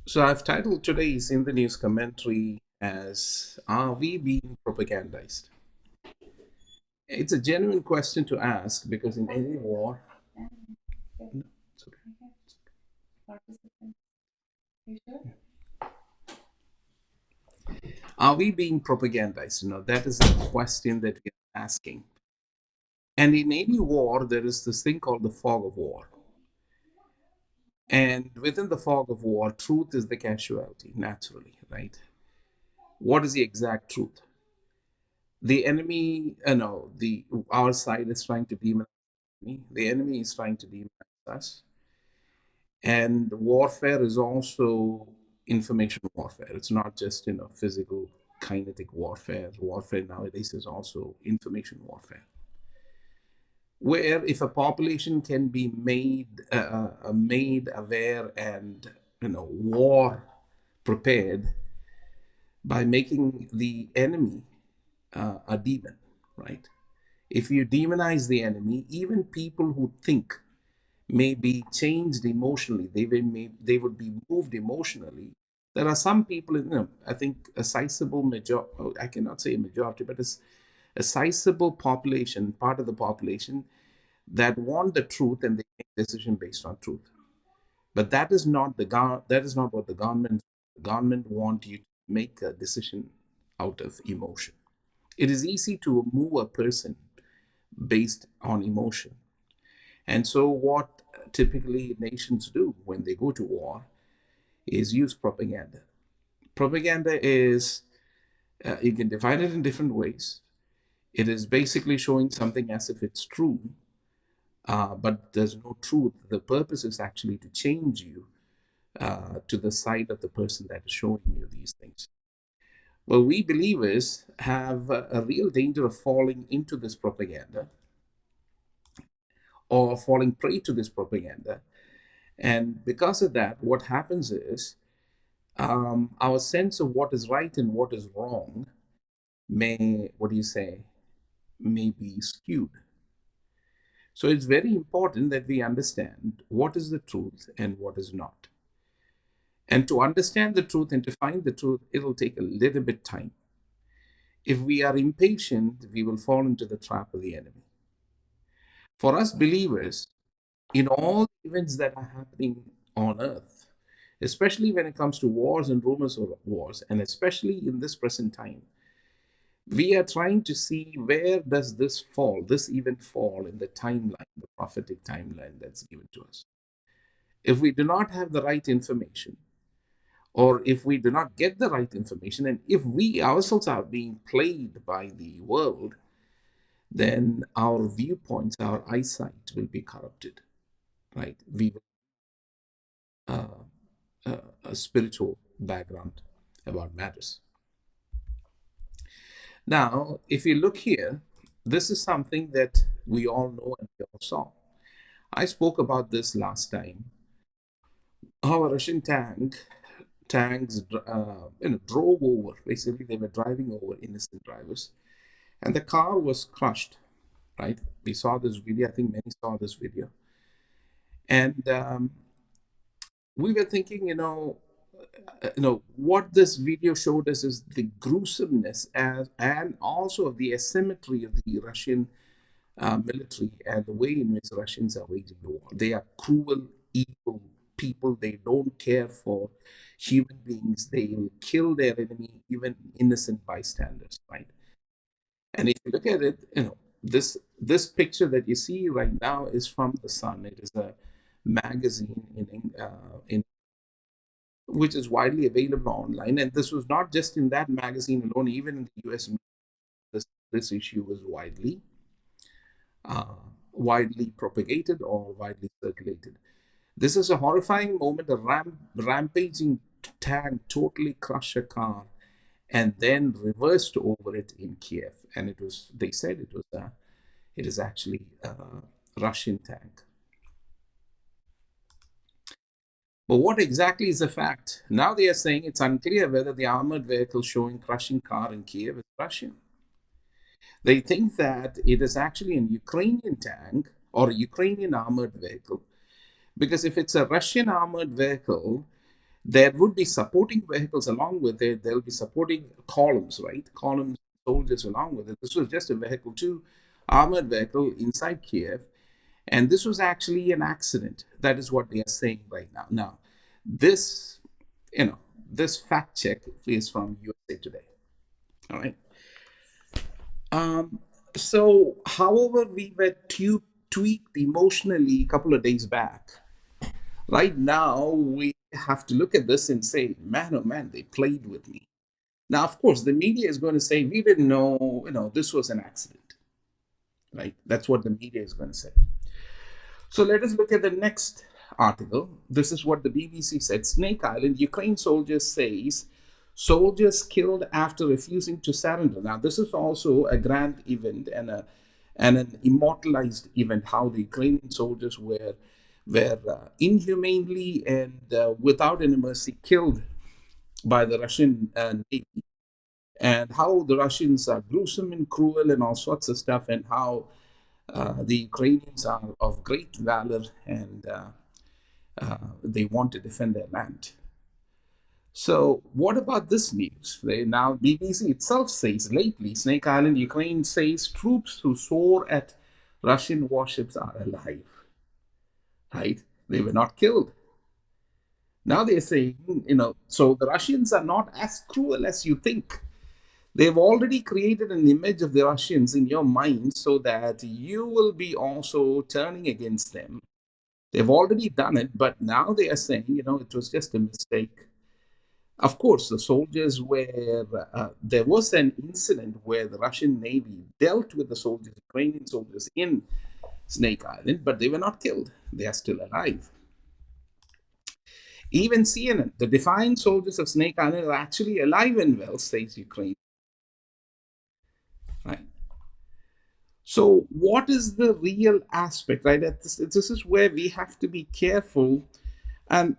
So I've titled today's in the news commentary as "Are we being propagandized?" It's a genuine question to ask because in any war, no, it's okay. Are we being propagandized? That is the question that we're asking. And in any war, there is this thing called the fog of war. And within the fog of war, truth is the casualty, naturally, right? What is the exact truth? The enemy, no, the our side is trying to demonize me. The enemy is trying to demonize us. And warfare is also information warfare. It's not just physical kinetic warfare. Warfare nowadays is also information warfare, where if a population can be made aware and war prepared by making the enemy a demon, right? If you demonize the enemy, even people who think may be changed emotionally. They would be moved emotionally. There are some people, I think a sizable major. I cannot say a majority, but it's a sizable population, part of the population that want the truth and they make decision based on truth. But that is not that is not what the government want you to make a decision out of emotion. It is easy to move a person based on emotion. And so, what typically nations do when they go to war is use propaganda. Propaganda is, you can define it in different ways. It is basically showing something as if it's true, but there's no truth. The purpose is actually to change you to the side of the person that is showing you these things. Well, we believers have a real danger of falling into this propaganda or falling prey to this propaganda. And because of that, what happens is our sense of what is right and what is wrong what do you say, may be skewed. So it's very important that we understand what is the truth and what is not. And to understand the truth and to find the truth, it'll take a little bit time. If we are impatient, we will fall into the trap of the enemy. For us believers, in all the events that are happening on earth, especially when it comes to wars and rumors of wars, and especially in this present time, we are trying to see where does this event fall in the timeline, the prophetic timeline that's given to us. If we do not have the right information, or if we do not get the right information, and if we ourselves are being played by the world, then our viewpoints, our eyesight will be corrupted, right? We will a spiritual background about matters. Now, if you look here, this is something that we all know and we all saw. I spoke about this last time. How a Russian tanks drove over. Basically, they were driving over innocent drivers, and the car was crushed. Right? We saw this video. I think many saw this video, and we were thinking, what this video showed us is the gruesomeness and also the asymmetry of the Russian military and the way in which Russians are waging the war. They are cruel, evil people. They don't care for human beings. They will kill their enemy, even innocent bystanders, right? And if you look at it, this picture that you see right now is from the Sun. It is a magazine in which is widely available online. And this was not just in that magazine alone. Even in the U.S., this issue was uh, widely propagated or widely circulated. This is a horrifying moment. A rampaging tank totally crushed a car and then reversed over it in Kiev. And they said it is actually a Russian tank. But what exactly is the fact? Now they are saying it's unclear whether the armored vehicle showing crushing car in Kiev is Russian. They think that it is actually a Ukrainian tank or a Ukrainian armored vehicle, because if it's a Russian armored vehicle, There would be supporting vehicles along with it. There'll be supporting columns, right? Columns, soldiers along with it. This was just a vehicle, too, armored vehicle inside Kiev. And this was actually an accident. That is what they are saying right now. Now, this, you know, this fact check is from USA Today. All right. Um, so, however, we were tweaked emotionally a couple of days back. Right now, we have to look at this and say, man, oh man, they played with me. Now, of course, the media is going to say, we didn't know, this was an accident, right? That's what the media is going to say. So let us look at the next article. This is what the BBC said. Snake Island, Ukraine soldiers says soldiers killed after refusing to surrender. Now, this is also a grand event and an immortalized event. How the Ukrainian soldiers were inhumanely and without any mercy killed by the Russian Navy, and how the Russians are gruesome and cruel and all sorts of stuff, and how the Ukrainians are of great valor and they want to defend their land. So, what about this news? Now, BBC itself says lately, Snake Island, Ukraine says troops who soar at Russian warships are alive. Right? They were not killed. Now they're saying, so the Russians are not as cruel as you think. They've already created an image of the Russians in your mind so that you will be also turning against them. They've already done it, but now they are saying, it was just a mistake. Of course, the soldiers there was an incident where the Russian Navy dealt with the soldiers, Ukrainian soldiers in Snake Island, but they were not killed. They are still alive. Even CNN, the defiant soldiers of Snake Island are actually alive and well, says Ukraine. Right. So, what is the real aspect, right? This is where we have to be careful, and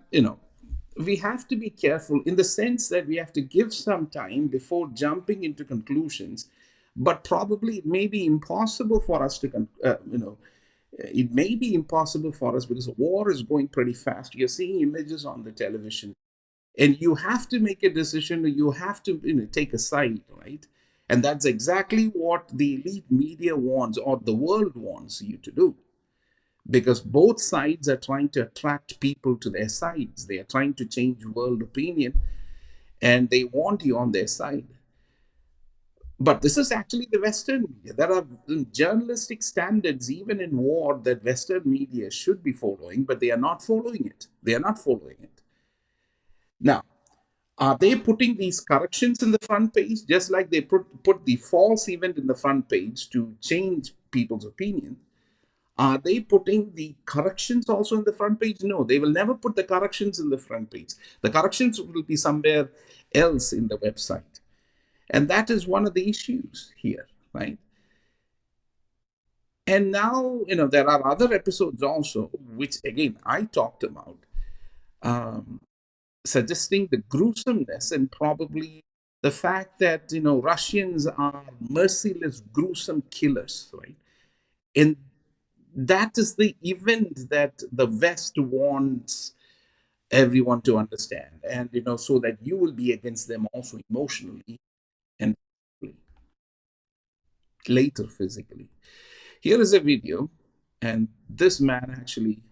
we have to be careful in the sense that we have to give some time before jumping into conclusions. But probably it may be impossible for us to, it may be impossible for us because the war is going pretty fast. You're seeing images on the television, and you have to make a decision. You have to take a side, right? And that's exactly what the elite media wants, or the world wants you to do, because both sides are trying to attract people to their sides. They are trying to change world opinion, and they want you on their side. But this is actually the Western media. There are journalistic standards, even in war, that Western media should be following, but they are not following it. They are not following it. Now, are they putting these corrections in the front page, just like they put the false event in the front page to change people's opinion? Are they putting the corrections also in the front page? No, they will never put the corrections in the front page. The corrections will be somewhere else in the website. And that is one of the issues here, right? And now, there are other episodes also, which again, I talked about, suggesting the gruesomeness and probably the fact that, Russians are merciless, gruesome killers, right? And that is the event that the West wants everyone to understand, and so that you will be against them also emotionally and later physically. Here is a video, and this man actually,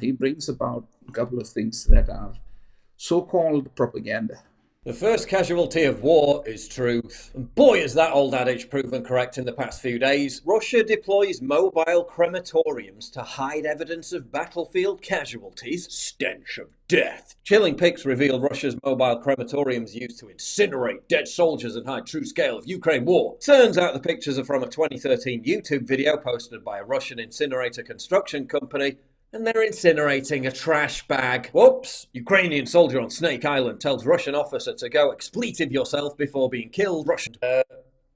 he brings about a couple of things that are so-called propaganda. The first casualty of war is truth. And boy, is that old adage proven correct in the past few days. Russia deploys mobile crematoriums to hide evidence of battlefield casualties. Stench of death. Chilling pics reveal Russia's mobile crematoriums used to incinerate dead soldiers and hide true scale of Ukraine war. Turns out the pictures are from a 2013 YouTube video posted by a Russian incinerator construction company, and they're incinerating a trash bag. Whoops! Ukrainian soldier on Snake Island tells Russian officer to go expletive yourself before being killed. Russian.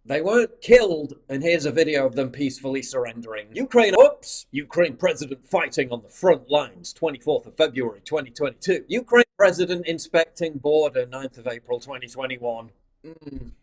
They weren't killed, and here's a video of them peacefully surrendering. Ukraine, whoops! Ukraine president fighting on the front lines, 24th of February 2022. Ukraine president inspecting border, 9th of April 2021.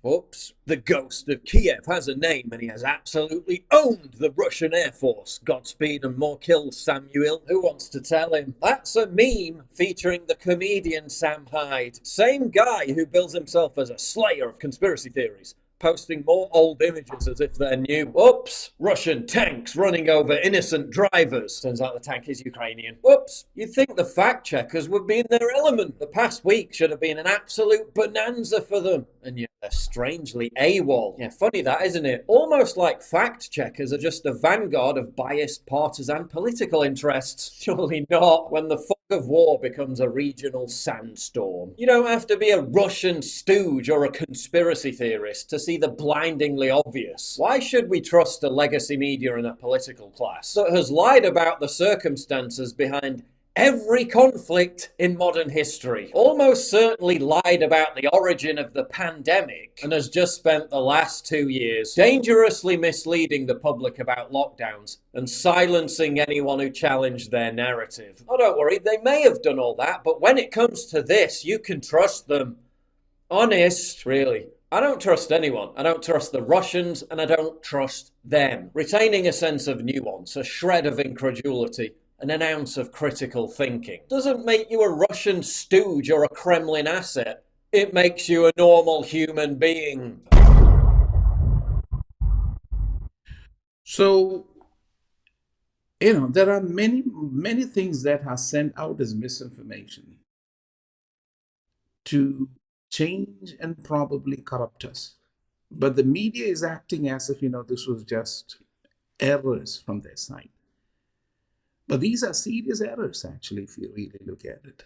Oops. The ghost of Kiev has a name and he has absolutely owned the Russian Air Force. Godspeed and more kills, Samuel. Who wants to tell him? That's a meme featuring the comedian Sam Hyde. Same guy who bills himself as a slayer of conspiracy theories, posting more old images as if they're new. Oops, Russian tanks running over innocent drivers. Turns out the tank is Ukrainian. Oops, you'd think the fact checkers would be in their element. The past week should have been an absolute bonanza for them, and yet they're strangely AWOL. Yeah, funny that, isn't it? Almost like fact checkers are just a vanguard of biased partisan political interests. Surely not when the fog of war becomes a regional sandstorm. You don't have to be a Russian stooge or a conspiracy theorist to see the blindingly obvious. Why should we trust a legacy media and a political class that has lied about the circumstances behind every conflict in modern history, almost certainly lied about the origin of the pandemic, and has just spent the last 2 years dangerously misleading the public about lockdowns and silencing anyone who challenged their narrative? Oh, don't worry, they may have done all that, but when it comes to this, you can trust them. Honest, really. I don't trust anyone. I don't trust the Russians, and I don't trust them. Retaining a sense of nuance, a shred of incredulity, and an ounce of critical thinking doesn't make you a Russian stooge or a Kremlin asset. It makes you a normal human being. So, there are many things that are sent out as misinformation to change and probably corrupt us. But the media is acting as if, this was just errors from their side. But these are serious errors, actually, if you really look at it.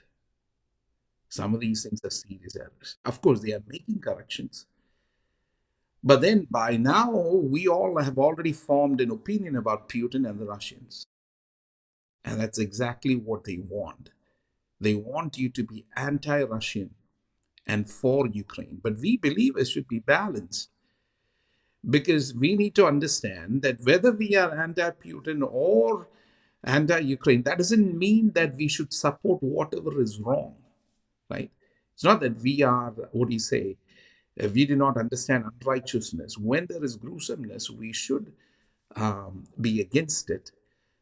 Some of these things are serious errors. Of course, they are making corrections. But then by now, we all have already formed an opinion about Putin and the Russians. And that's exactly what they want. They want you to be anti Russian and for Ukraine. But we believe it should be balanced because we need to understand that whether we are anti Putin or anti Ukraine, that doesn't mean that we should support whatever is wrong, right? It's not that we are, what do you say, we do not understand unrighteousness. When there is gruesomeness, we should be against it.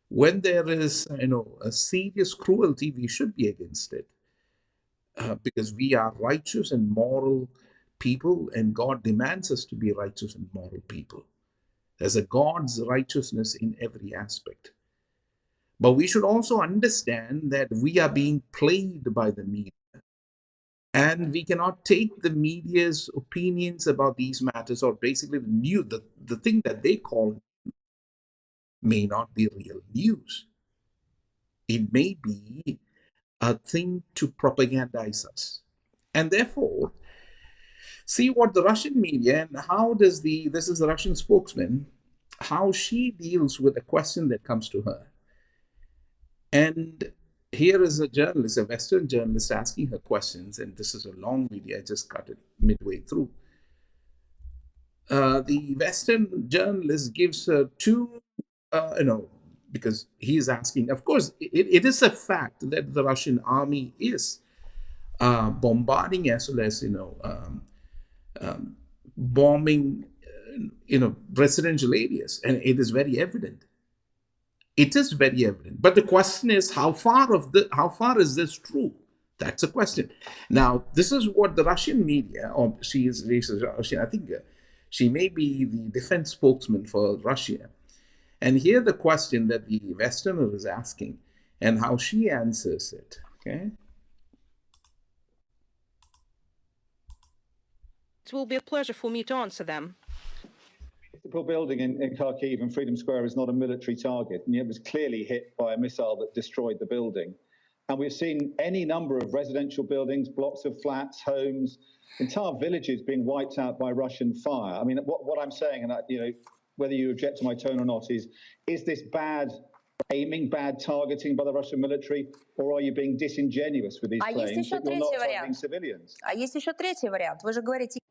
When there is, a serious cruelty, we should be against it because we are righteous and moral people, and God demands us to be righteous and moral people. There's a God's righteousness in every aspect. But we should also understand that we are being played by the media. And we cannot take the media's opinions about these matters, or basically the thing that they call may not be real news. It may be a thing to propagandize us. And therefore, see what the Russian media and how does this is the Russian spokesman, how she deals with a question that comes to her. And here is a journalist, a Western journalist, asking her questions. And this is a long video. I just cut it midway through. The Western journalist gives her two, because he is asking. Of course, it is a fact that the Russian army is bombarding as well as, bombing, residential areas. And it is very evident. It is very evident. But the question is, how far is this true? That's a question. Now, this is what the Russian media, or she is Russian, I think she may be the defense spokesman for Russia. And here the question that the Westerner is asking and how she answers it. Okay. It will be a pleasure for me to answer them. The building in Kharkiv and Freedom Square is not a military target, and yet was clearly hit by a missile that destroyed the building. And we've seen any number of residential buildings, blocks of flats, homes, entire villages being wiped out by Russian fire. I mean, what I'm saying, and whether you object to my tone or not, is this bad aiming, bad targeting by the Russian military, or are you being disingenuous with these claims that you're not targeting civilians?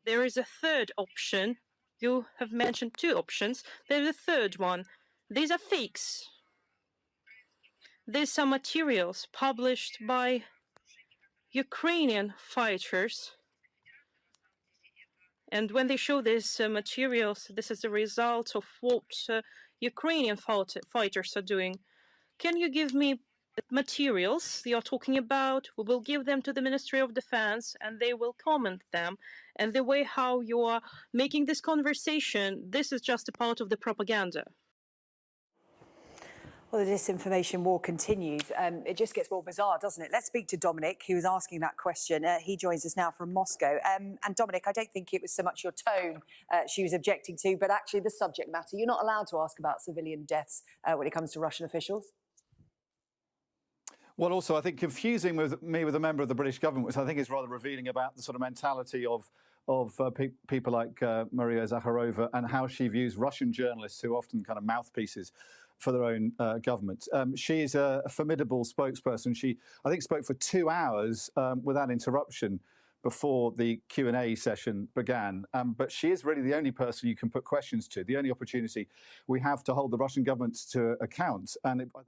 There is a third option. You have mentioned two options. There's a third one. These are fakes. These are materials published by Ukrainian fighters And when they show these materials, this is the result of what Ukrainian fighters are doing. Can you give me materials you're talking about? We will give them to the Ministry of Defense and they will comment them. And the way how you are making this conversation, this is just a part of the propaganda. Well, the disinformation war continues. It just gets more bizarre, doesn't it? Let's speak to Dominic, who was asking that question. He joins us now from Moscow. And Dominic, I don't think it was so much your tone she was objecting to, but actually the subject matter. You're not allowed to ask about civilian deaths when it comes to Russian officials. Well, also, I think confusing me with a member of the British government, which I think is rather revealing about the sort of mentality of people like Maria Zakharova and how she views Russian journalists who are often kind of mouthpieces for their own government. She is a formidable spokesperson. She, I think, spoke for 2 hours without interruption before the Q&A session began. But she is really the only person you can put questions to, the only opportunity we have to hold the Russian government to account. And I think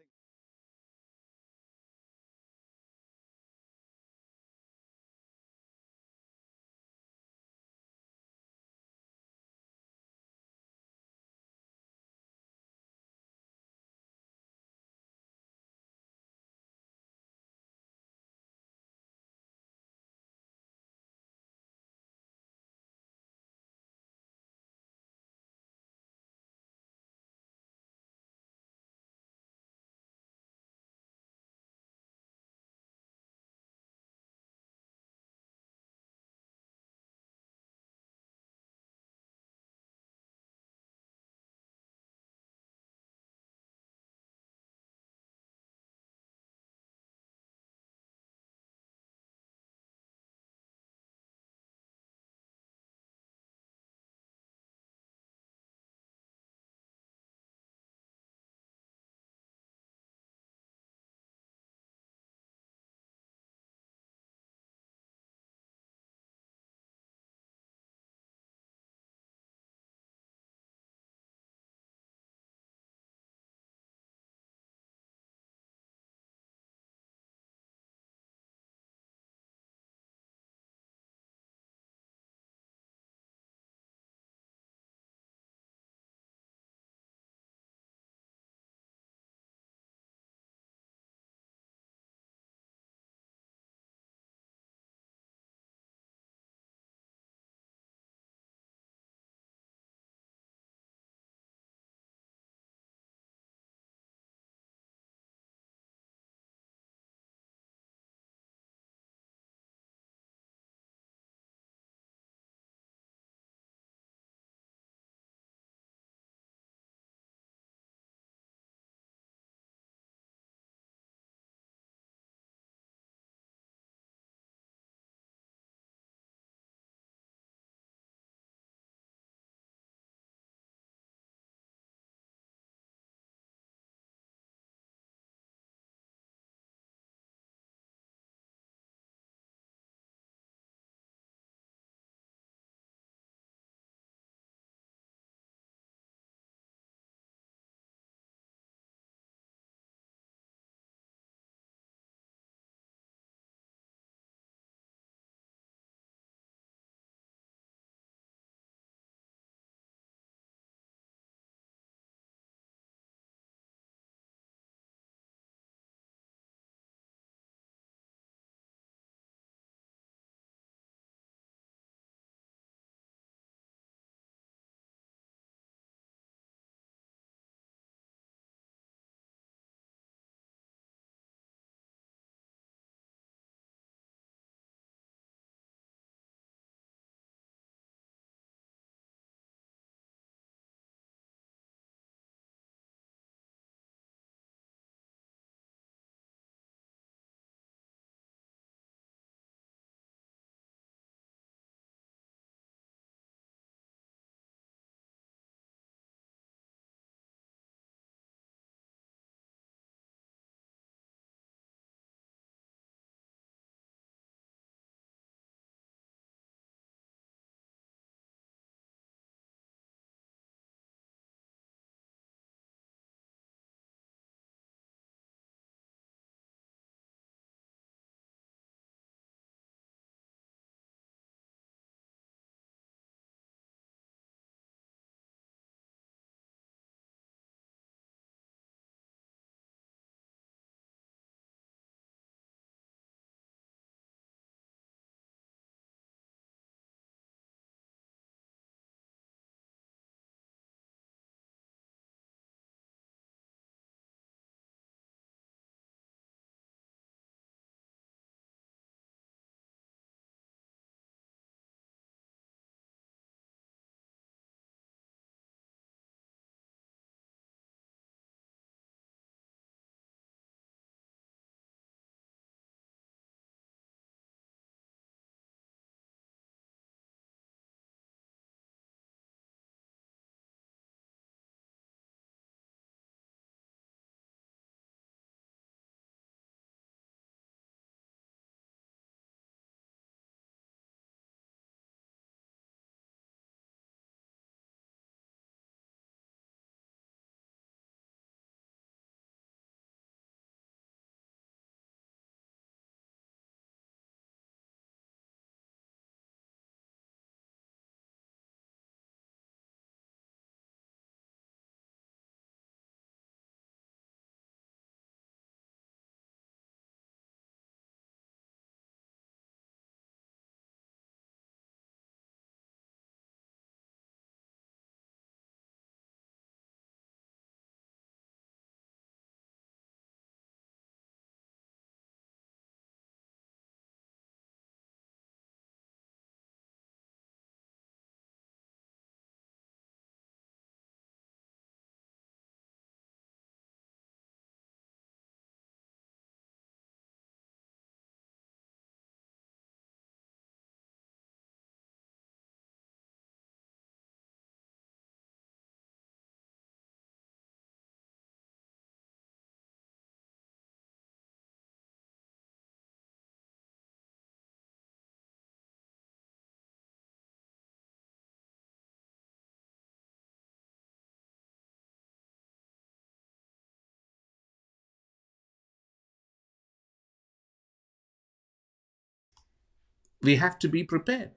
we have to be prepared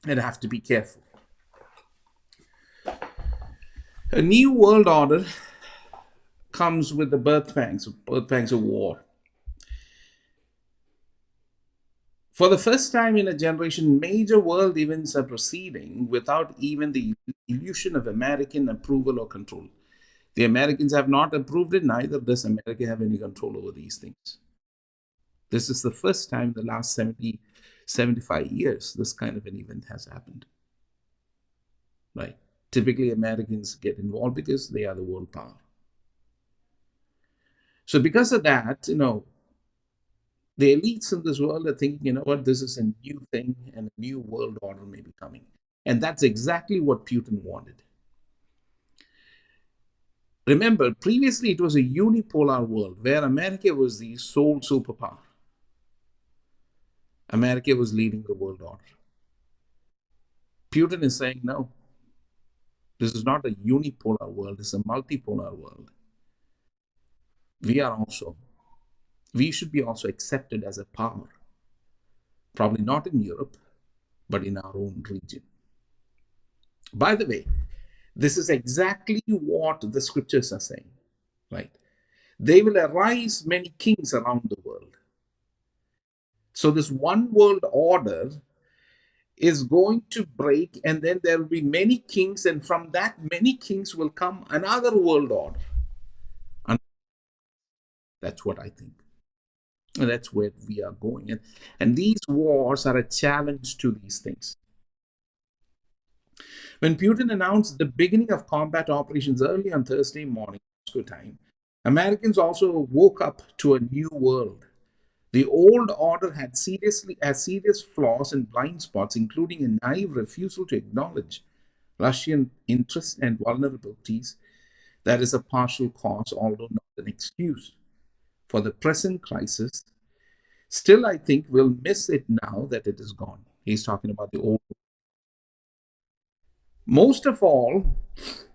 and have to be careful. A new world order comes with the birth pangs of war. For the first time in a generation, major world events are proceeding without even the illusion of American approval or control. The Americans have not approved it, neither does America have any control over these things. This is the first time in the last 70, 75 years this kind of an event has happened. Right? Typically, Americans get involved because they are the world power. So because of that, the elites in this world are thinking, you know what, this is a new thing and a new world order may be coming. And that's exactly what Putin wanted. Remember, previously it was a unipolar world where America was the sole superpower. America was leading the world order. Putin is saying, no, this is not a unipolar world, it's a multipolar world. We should be also accepted as a power. Probably not in Europe, but in our own region. By the way, this is exactly what the scriptures are saying, right? They will arise many kings around the world. So this one world order is going to break, and then there will be many kings, and from that many kings will come another world order. And that's what I think. And that's where we are going. And these wars are a challenge to these things. When Putin announced the beginning of combat operations early on Thursday morning, Moscow time, Americans also woke up to a new world. The old order had serious flaws and blind spots, including a naive refusal to acknowledge Russian interests and vulnerabilities. That is a partial cause, although not an excuse, for the present crisis. Still, I think we'll miss it now that it is gone. He's talking about the old. Most of all,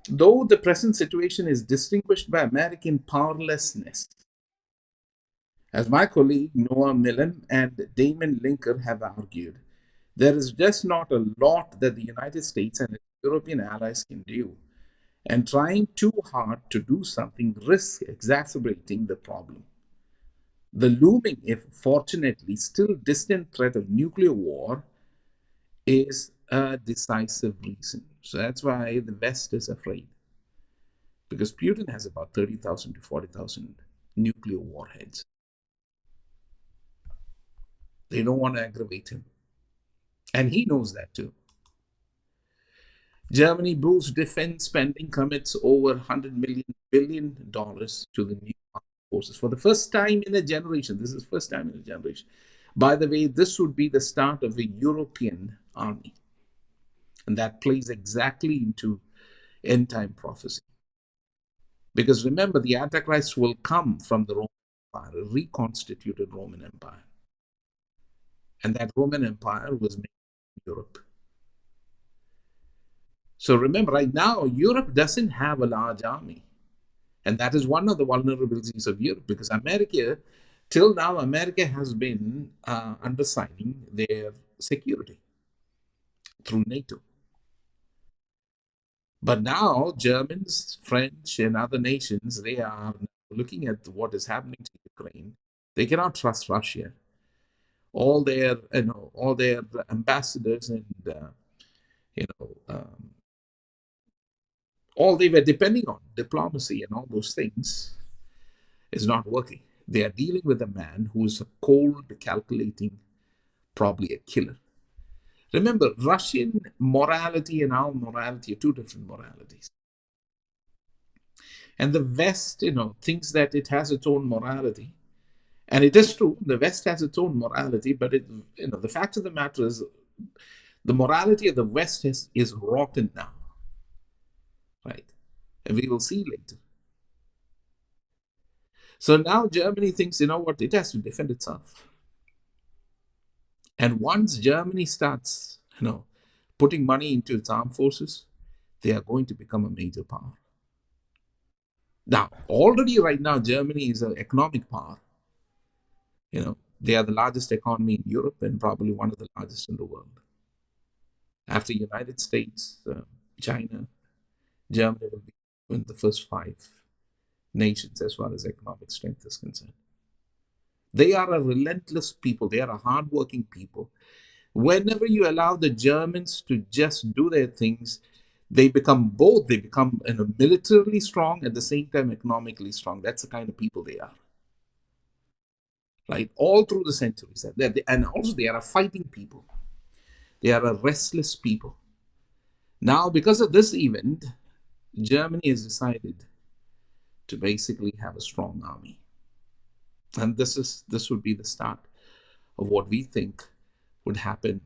though the present situation is distinguished by American powerlessness, as my colleague Noah Millen and Damon Linker have argued, there is just not a lot that the United States and its European allies can do, and trying too hard to do something risks exacerbating the problem. The looming, if fortunately still distant threat of nuclear war is a decisive reason. So that's why the West is afraid. Because Putin has about 30,000 to 40,000 nuclear warheads. They don't want to aggravate him. And he knows that too. Germany boosts defense spending, commits over $100 billion to the new armed forces for the first time in a generation. This is the first time in a generation. By the way, this would be the start of a European army. And that plays exactly into end time prophecy. Because remember, the Antichrist will come from the Roman Empire, a reconstituted Roman Empire. And that Roman Empire was made in Europe. So remember, right now, Europe doesn't have a large army. And that is one of the vulnerabilities of Europe, because America, till now, America has been undersigning their security through NATO. But now, Germans, French, and other nations, they are looking at what is happening to Ukraine. They cannot trust Russia. All their ambassadors and all they were depending on, diplomacy and all those things, is not working. They are dealing with a man who is a cold, calculating, probably a killer. Remember, Russian morality and our morality are two different moralities. And the West, thinks that it has its own morality. And it is true, the West has its own morality, but the fact of the matter is the morality of the West is rotten now. Right? And we will see later. So now Germany thinks, it has to defend itself. And once Germany starts, putting money into its armed forces, they are going to become a major power. Now, already right now, Germany is an economic power. They are the largest economy in Europe and probably one of the largest in the world. After United States, China, Germany will be in the first five nations as far as economic strength is concerned. They are a relentless people. They are a hardworking people. Whenever you allow the Germans to just do their things, they become both. They become militarily strong at the same time economically strong. That's the kind of people they are, right? All through the centuries, and also they are a fighting people. They are a restless people. Now, because of this event, Germany has decided to basically have a strong army, and this would be the start of what we think would happen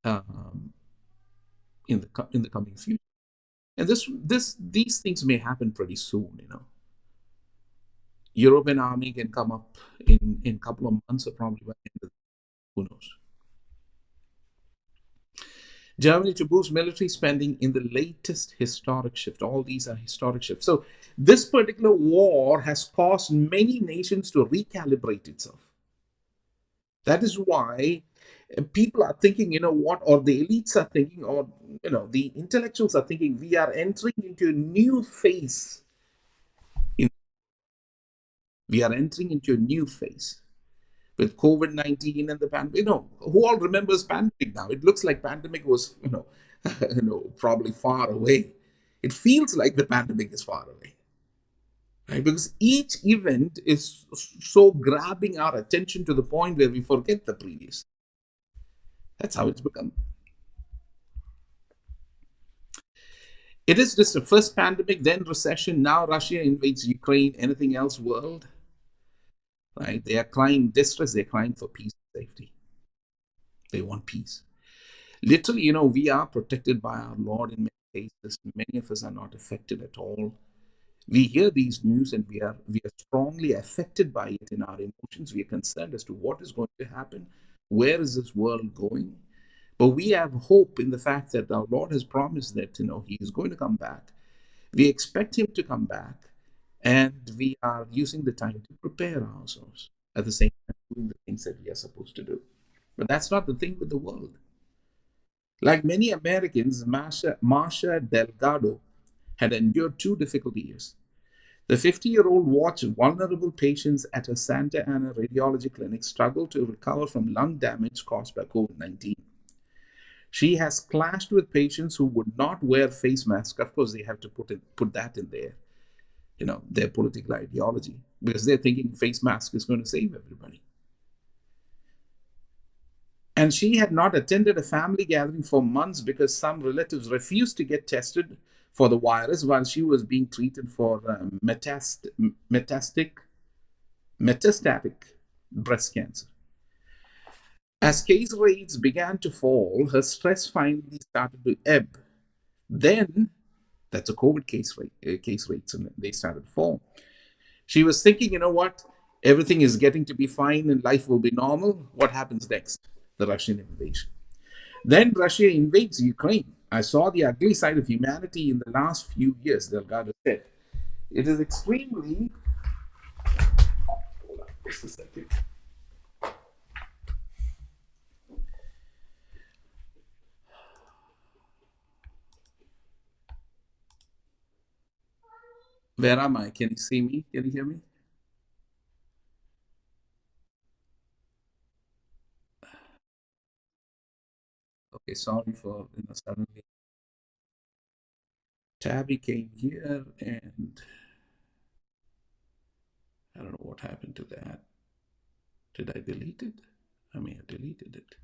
um, in the coming future. And these things may happen pretty soon. European army can come up in a couple of months or probably by the end of who knows. Germany to boost military spending in the latest historic shift. All these are historic shifts. So this particular war has caused many nations to recalibrate itself. That is why people are thinking, or the elites are thinking, or the intellectuals are thinking, we are entering into a new phase. We are entering into a new phase with COVID-19 and the pandemic. Who all remembers pandemic now? It looks like pandemic was, probably far away. It feels like the pandemic is far away, right? Because each event is so grabbing our attention to the point where we forget the previous. That's how it's become. It is just the first pandemic, then recession, now Russia invades Ukraine, anything else world, right? They are crying distress, they're crying for peace and safety. They want peace. Literally, we are protected by our Lord in many cases. Many of us are not affected at all. We hear these news and we are strongly affected by it in our emotions. We are concerned as to what is going to happen. Where is this world going? But we have hope in the fact that our Lord has promised that, He is going to come back. We expect Him to come back, and we are using the time to prepare ourselves at the same time doing the things that we are supposed to do. But that's not the thing with the world. Like many Americans, Marcia Delgado had endured two difficult years. The 50-year-old watched vulnerable patients at her Santa Ana radiology clinic struggle to recover from lung damage caused by COVID-19. She has clashed with patients who would not wear face masks. Of course, they have to put that in their political ideology, because they're thinking face mask is going to save everybody. And she had not attended a family gathering for months because some relatives refused to get tested for the virus while she was being treated for metastatic breast cancer. As case rates began to fall, her stress finally started to ebb. Then, that's a COVID case rates, and they started to fall. She was thinking, what? Everything is getting to be fine and life will be normal. What happens next? The Russian invasion. Then Russia invades Ukraine. I saw the ugly side of humanity in the last few years, Delgado said. It is extremely. Hold on, just a second. Where am I? Can you see me? Can you hear me? Okay, sorry for suddenly. Tabby came here and I don't know what happened to that. Did I delete it? I may have deleted it.